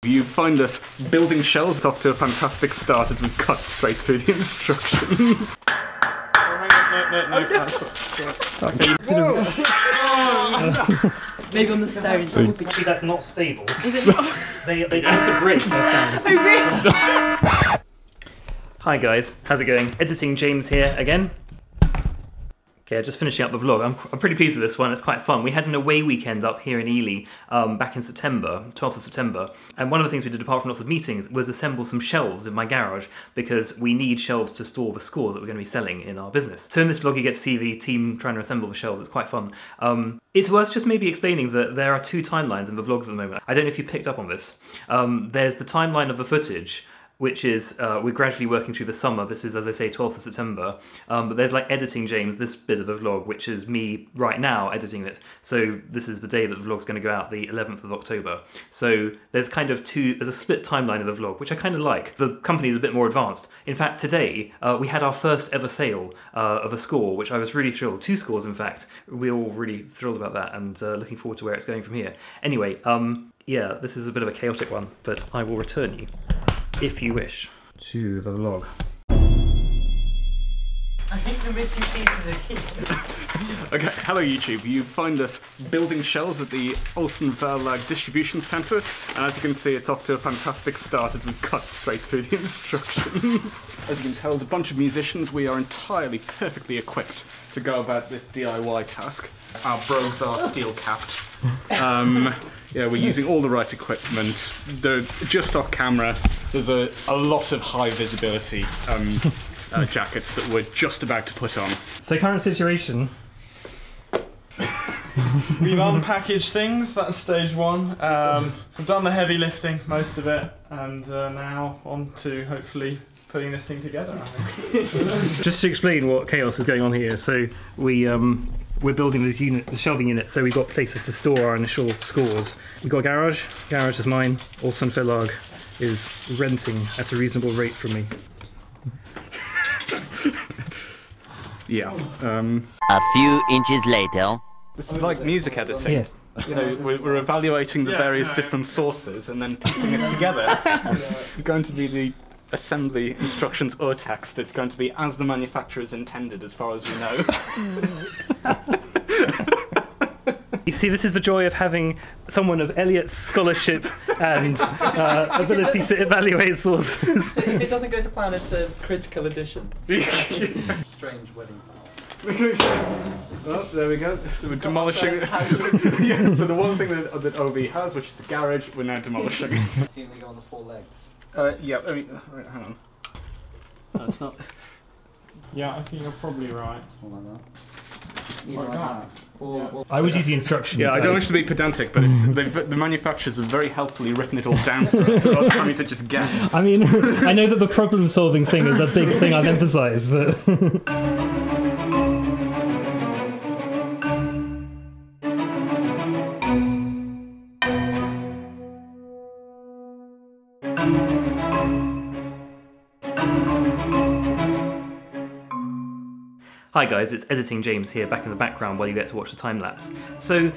You find us building shelves off to a fantastic start as we cut straight through the instructions. Maybe on the stone. See, that's not stable. Is it not? They tend to break. Oh, really? Hi guys, how's it going? Editing James here again. Okay, just finishing up the vlog. I'm pretty pleased with this one, it's quite fun. We had an away weekend up here in Ely back in September, 12th of September, and one of the things we did apart from lots of meetings was assemble some shelves in my garage because we need shelves to store the scores that we're going to be selling in our business. So in this vlog you get to see the team trying to assemble the shelves, it's quite fun. It's worth just maybe explaining that there are two timelines in the vlogs at the moment. I don't know if you picked up on this. There's the timeline of the footage, which is, we're gradually working through the summer. This is, as I say, 12th of September. But there's like editing James, this bit of the vlog, which is me right now editing it. So this is the day that the vlog's going to go out, the 11th of October. So there's kind of there's a split timeline of the vlog, which I kind of like. The company is a bit more advanced. In fact, today, we had our first ever sale of a score, which I was really thrilled. 2 scores, in fact. We're all really thrilled about that and looking forward to where it's going from here. Anyway, yeah, this is a bit of a chaotic one, but I will return you, if you wish, to the vlog. I think the missing pieces are here. Okay, hello YouTube. You find us building shelves at the Olsen Verlag distribution centre, and as you can see, it's off to a fantastic start as we cut straight through the instructions. As you can tell, as a bunch of musicians, we are entirely perfectly equipped to go about this DIY task. Our brogues are steel-capped. Yeah, we're using all the right equipment. They're just off camera. There's a lot of high visibility jackets that we're just about to put on. So current situation. We've unpackaged things, that's stage 1. We've done the heavy lifting, most of it, and now on to hopefully putting this thing together, I think. Just to explain what chaos is going on here, so we're building this unit, the shelving unit, so we've got places to store our initial scores. We've got a garage is mine, Olsen Verlag is renting at a reasonable rate from me. Yeah. A few inches later. This is like music editing. Yes. You know, we're evaluating the various different sources and then piecing it together. It's going to be the assembly instructions or text. It's going to be as the manufacturer's intended, as far as we know. You see, this is the joy of having someone of Eliot's scholarship and ability to evaluate sources. So if it doesn't go to plan, it's a critical edition. Strange wedding vows. Oh, there we go. So we're demolishing. Yeah, so the one thing that OV has, which is the garage, we're now demolishing. Assume they go on the 4 legs. Yeah, I mean, right, hang on. No, it's not. Yeah, I think you're probably right. Like that. I would use the instructions. Yeah, I don't wish to be pedantic, but it's, the manufacturers have very helpfully written it all down for us, rather than having to just guess. I mean, I know that the problem-solving thing is a big thing I've emphasised, but... Hi guys, it's Editing James here, back in the background while you get to watch the time-lapse. So,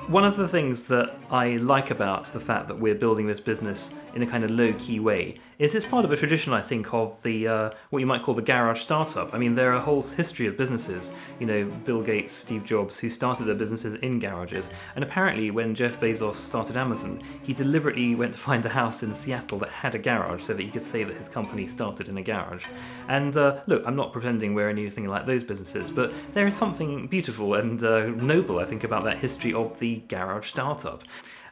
one of the things that I like about the fact that we're building this business in a kind of low-key way is it's part of a tradition, I think, of the what you might call the garage startup. I mean, there are a whole history of businesses, you know, Bill Gates, Steve Jobs, who started their businesses in garages, and apparently when Jeff Bezos started Amazon, he deliberately went to find a house in Seattle that had a garage so that he could say that his company started in a garage. And look, I'm not pretending we're anything like those businesses, but there is something beautiful and noble, I think, about that history of the garage startup.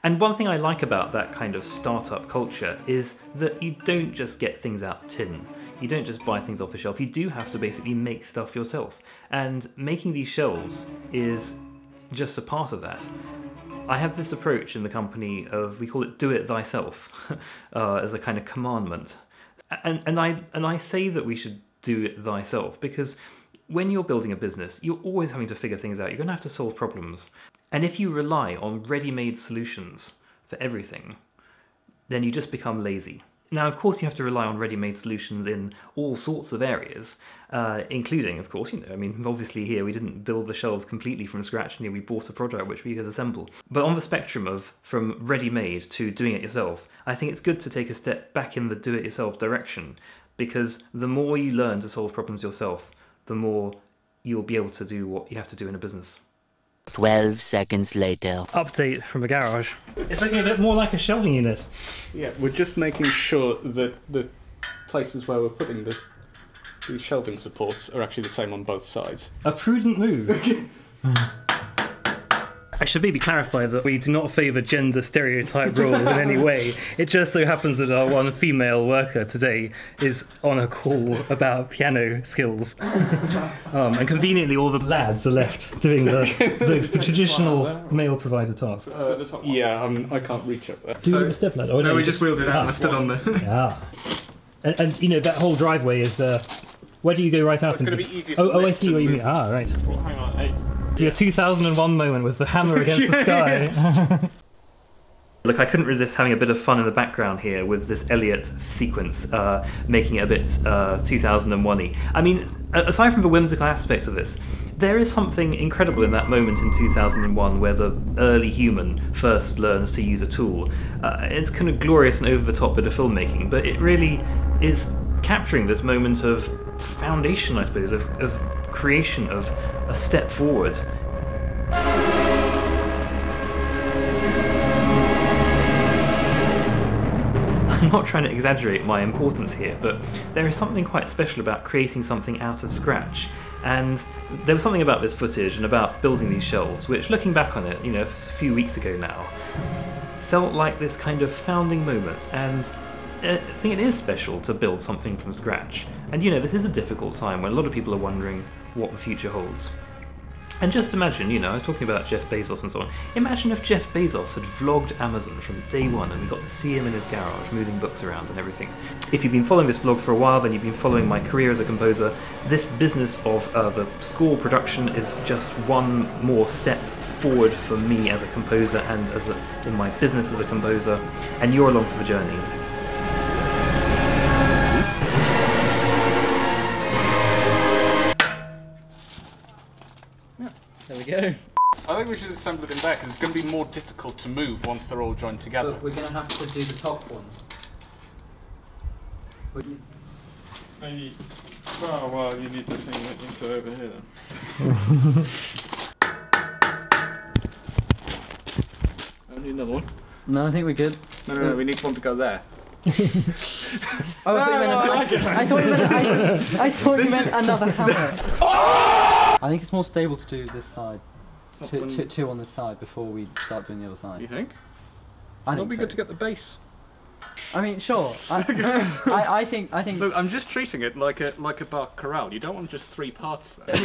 And one thing I like about that kind of startup culture is that you don't just get things out of tin. You don't just buy things off the shelf. You do have to basically make stuff yourself. And making these shelves is just a part of that. I have this approach in the company of, we call it do it thyself, as a kind of commandment. And I say that we should do it thyself because when you're building a business, you're always having to figure things out. You're going to have to solve problems. And if you rely on ready-made solutions for everything, then you just become lazy. Now, of course, you have to rely on ready-made solutions in all sorts of areas, including, of course, obviously here we didn't build the shelves completely from scratch, we bought a product which we could assemble. But on the spectrum of from ready-made to doing it yourself, I think it's good to take a step back in the do-it-yourself direction, because the more you learn to solve problems yourself, the more you'll be able to do what you have to do in a business. 12 seconds later. Update from the garage. It's looking a bit more like a shelving unit. Yeah, we're just making sure that the places where we're putting the shelving supports are actually the same on both sides. A prudent move. I should maybe clarify that we do not favour gender stereotype roles in any way. It just so happens that our one female worker today is on a call about piano skills. And conveniently all the lads are left doing the traditional male provider tasks. Yeah, I can't reach up there. Do you have a step ladder? Oh, no, we just wheeled it out and I stood on there. Yeah. And that whole driveway is... where do you go right out? It's going to be easier Oh, I see what you mean. Ah, right. Well, hang on, 8. Your 2001 moment with the hammer against the sky. Look, I couldn't resist having a bit of fun in the background here with this Elliot sequence, making it a bit 2001-y. I mean, aside from the whimsical aspects of this, there is something incredible in that moment in 2001 where the early human first learns to use a tool. It's kind of glorious and over-the-top bit of filmmaking, but it really is capturing this moment of foundation, I suppose, of creation, of a step forward. I'm not trying to exaggerate my importance here, but there is something quite special about creating something out of scratch. And there was something about this footage and about building these shelves, which, looking back on it, a few weeks ago now, felt like this kind of founding moment. And I think it is special to build something from scratch. And this is a difficult time when a lot of people are wondering what the future holds. And just imagine, I was talking about Jeff Bezos and so on. Imagine if Jeff Bezos had vlogged Amazon from day one and we got to see him in his garage moving books around and everything. If you've been following this vlog for a while, then you've been following my career as a composer. This business of the score production is just one more step forward for me as a composer and in my business as a composer, and you're along for the journey. There we go. I think we should assemble it in there because it's going to be more difficult to move once they're all joined together. But we're going to have to do the top one. Maybe. Oh, well, you need the thing that you said over here then. I need another one. No, I think we're good. No, we need one to go there. I thought you meant another hammer. I think it's more stable to do this side. Two on this side before we start doing the other side. You think? I think It'll be so. good to get the base. I mean, sure. I think. Look, I'm just treating it like a bar chorale. You don't want just 3 parts there.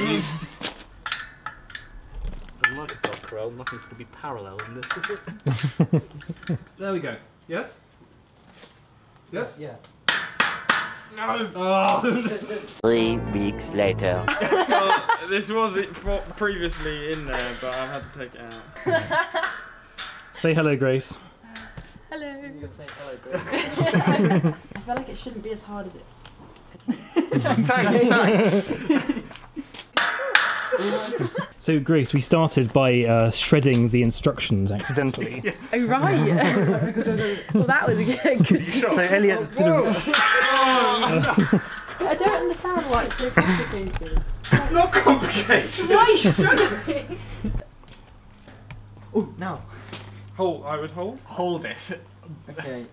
Like a bar chorale, nothing's going to be parallel in this, is it? There we go. Yes? Yes? Yeah. No! Oh. 3 weeks later. Well, this was previously in there, but I've had to take it out. Say hello, Grace. Hello. You're gonna say hello, Grace. I feel like it shouldn't be as hard as it. Thanks. So, Grace, we started by shredding the instructions accidentally. Oh, right. Well, that was a good So, Elliot did a... I don't understand why it's so complicated. It's not complicated. Why are you struggling? Oh, now. Hold. I would hold. Hold it. Okay.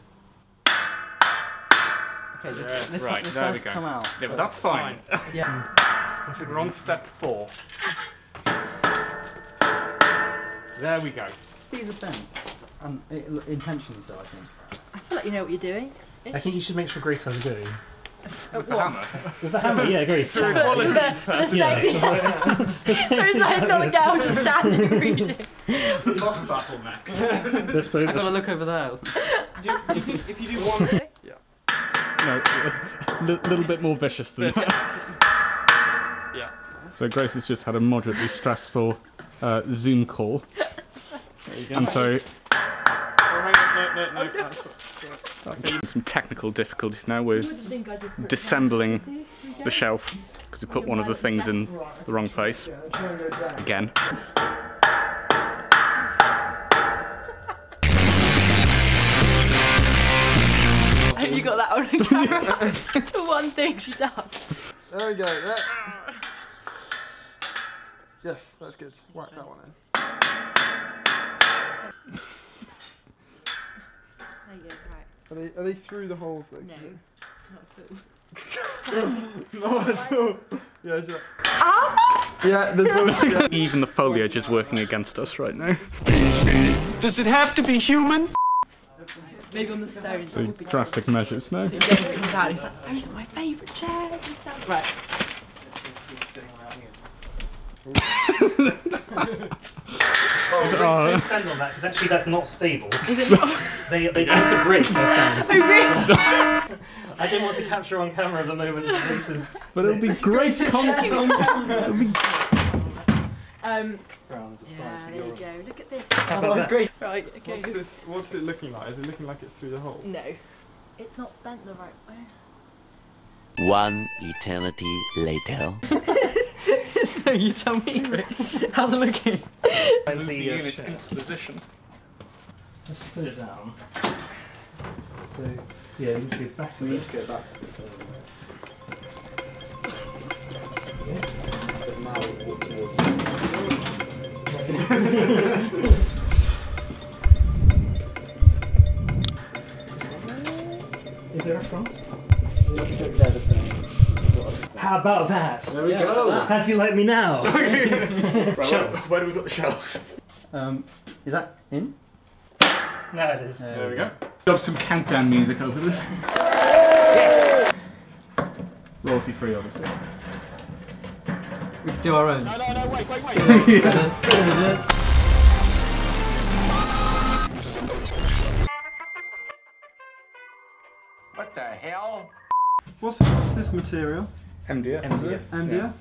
Okay, this right, this there we side's go. come out. Yeah, but that's fine. Yeah. We're on step 4. There we go. These are bent. Intentionally so, I think. I feel like you know what you're doing. I think you should make sure Grace has a go. What? The hammer. With the hammer, yeah, Grace. Just for the sexy. So it's like not a girl just standing reading. Boss battle, Max. Let's I gotta look over there. Do you think if you do one? No, a little bit more vicious than that. Yeah. So Grace has just had a moderately stressful Zoom call. And so... Oh, hang on, no. Some technical difficulties now. We're disassembling the shelf because we put one of the things in the wrong place. Again. Have you got that on the camera? The one thing she does. There we go. There. Yes, that's good. Whack that one in. There you go, right. Are they through the holes though? No, not at all. Not at all. Yeah, sure. Ah! Yeah, there's one. Yeah. Even the foliage is working against us right now. Does it have to be human? Maybe on the stones. So drastic measures now. James comes out and he's like, those are my favourite chairs and stuff. Right. Don't stand on that because actually that's not stable. Is it not? They tend to break. I Oh, really? I didn't want to capture on camera the moment this is. But it'll be great content on camera. Yeah, there you go. Look at this. Oh, that's great. Right, okay. What's it looking like? Is it looking like it's through the holes? No. It's not bent the right way. One eternity later. No, you tell me. How's it looking? Move the unit into position. Let's put it down. So yeah, we need to go back a bit. go back. But now we'll walk towards Is there a front? They're the same. How about that? There we go. How do you like me now? Shelves. Where do we put the shelves? Is that in? No, it is. There we go. Got some countdown music over this. Yes! Royalty free, obviously. We can do our own. No, wait. What the hell? What's this material? MDF. MDF?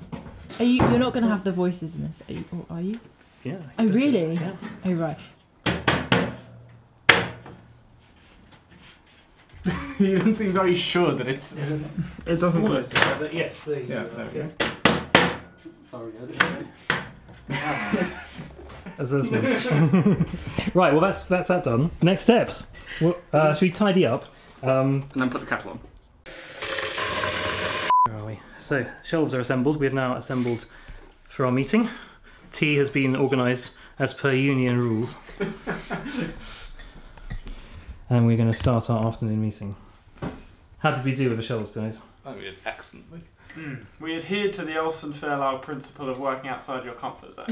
Are you're not going to have the voices in this, are you? Yeah. Oh, really? Yeah. Oh, right. You don't seem very sure that it's. It doesn't look. But yes, there you Yeah, go. there we go. Sorry, As this one. Right, well that's that done. Next steps. Well, should we tidy up? And then put the kettle on. Where are we? So shelves are assembled. We have now assembled for our meeting. Tea has been organised as per union rules. And we're going to start our afternoon meeting. How did we do with the shelves, guys? Oh, we did excellently. We adhered to the Olsen Verlag principle of working outside your comfort zone.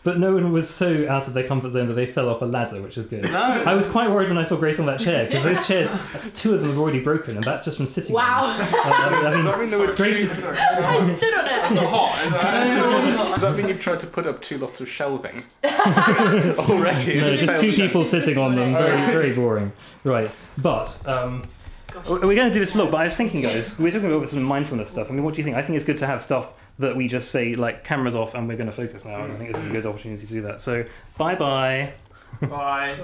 But no one was so out of their comfort zone that they fell off a ladder, which is good. No. I was quite worried when I saw Grace on that chair, because those chairs, two of them have already broken, and that's just from sitting Wow. on them. I mean, Grace is... I stood on it. It's not hot, is it? Does that mean you've tried to put up two lots of shelving? Already? No, just two people sitting on them. Very, very boring. Right, but... we're going to do this vlog, but I was thinking, guys, we're talking about some mindfulness stuff. I mean, what do you think? I think it's good to have stuff that we just say, like, cameras off and we're going to focus now, and I think this is a good opportunity to do that. So, bye-bye. Bye.